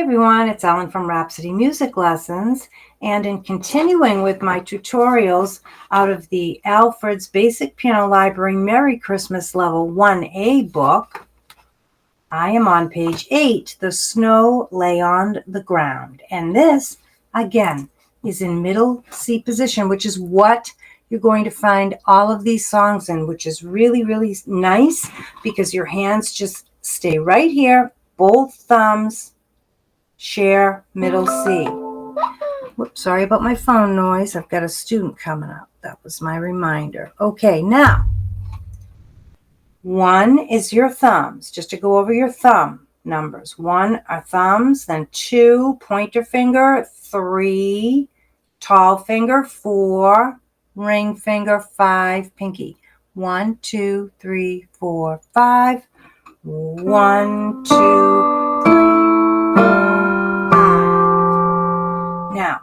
everyone, it's Ellen from Rhapsody Music Lessons, and in continuing with my tutorials out of the Alfred's Basic Piano Library Merry Christmas Level 1A book, I am on page 8, The Snow Lay on the Ground, and this, again, is in middle C position, which is what you're going to find all of these songs in, which is really, really nice because your hands just stay right here, both thumbs share middle C. Whoops, sorry about my phone noise. I've got a student coming up. That was my reminder. Okay, now, 1 is your thumbs. Just to go over your thumb numbers. 1 are thumbs, then 2, pointer finger, 3, tall finger, 4, ring finger, 5, pinky. 1, 2, 3, 4, 5. 1, 2, 3, 4. Now,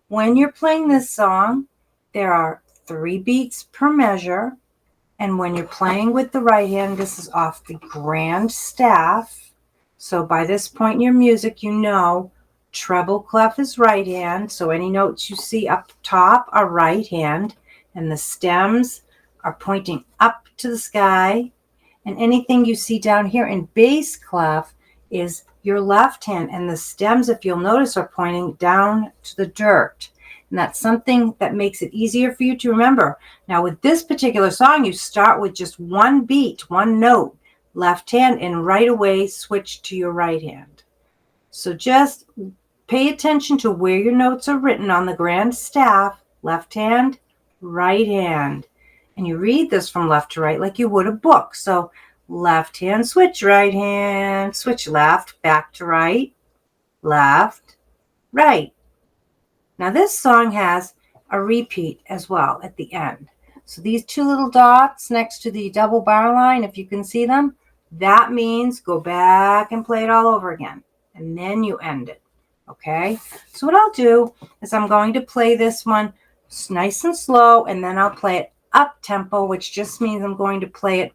when you're playing this song, there are 3 beats per measure. And when you're playing with the right hand, this is off the grand staff. So by this point in your music, you know treble clef is right hand. So any notes you see up top are right hand. And the stems are pointing up to the sky. And anything you see down here in bass clef is your left hand, and the stems, if you'll notice, are pointing down to the dirt. And that's something that makes it easier for you to remember. Now, with this particular song, you start with just 1 beat, 1 note, left hand, and right away switch to your right hand. So just pay attention to where your notes are written on the grand staff, left hand, right hand. And you read this from left to right like you would a book. So left hand, switch right hand, switch left, back to right, left, right. Now this song has a repeat as well at the end. So these 2 little dots next to the double bar line, if you can see them, that means go back and play it all over again. And then you end it. Okay? So what I'll do is I'm going to play this one nice and slow, and then I'll play it up tempo, which just means I'm going to play it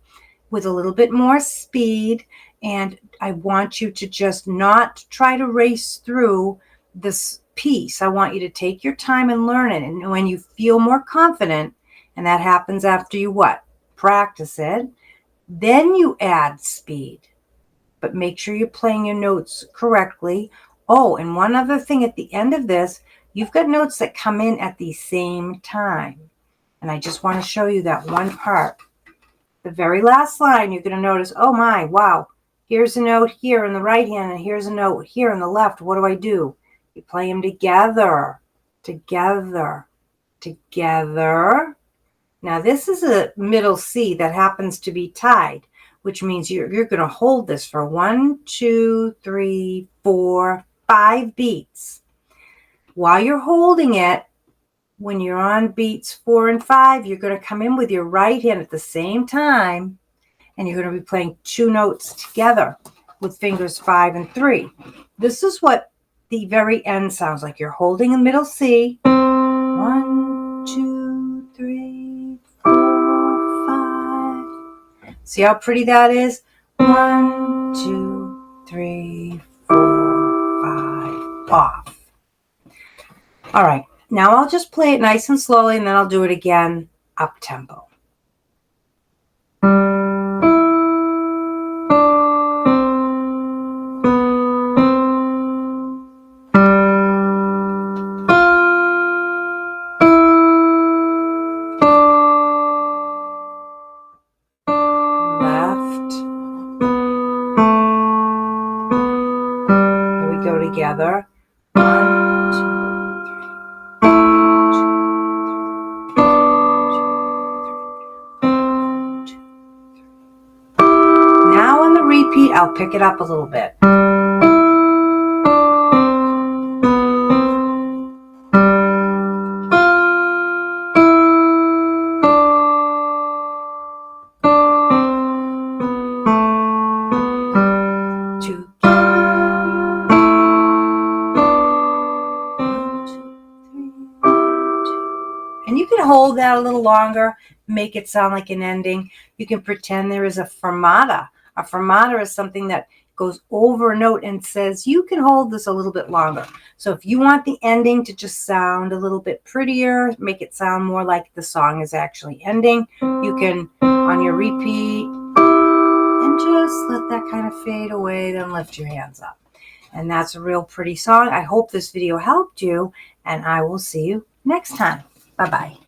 with a little bit more speed, and I want you to just not try to race through this piece. I want you to take your time and learn it, and when you feel more confident, and that happens after you what? Practice it, then you add speed, but make sure you're playing your notes correctly. Oh, and one other thing at the end of this, you've got notes that come in at the same time, and I just want to show you that one part. The very last line, you're going to notice, oh my, wow, here's a note here in the right hand, and here's a note here in the left. What do? You play them together, together, together. Now, this is a middle C that happens to be tied, which means you're going to hold this for 1, 2, 3, 4, 5 beats. While you're holding it, when you're on beats 4 and 5, you're going to come in with your right hand at the same time, and you're going to be playing 2 notes together with fingers 5 and 3. This is what the very end sounds like. You're holding a middle C. 1, 2, 3, 4, 5. See how pretty that is? 1, 2, 3, 4, 5. Off. All right. Now I'll just play it nice and slowly, and then I'll do it again up tempo. Left. Here we go together. 1, 2. Repeat, I'll pick it up a little bit. And you can hold that a little longer, make it sound like an ending. You can pretend there is a fermata. A fermata is something that goes over a note and says, you can hold this a little bit longer. So if you want the ending to just sound a little bit prettier, make it sound more like the song is actually ending, you can, on your repeat, and just let that kind of fade away, then lift your hands up. And that's a real pretty song. I hope this video helped you, and I will see you next time. Bye-bye.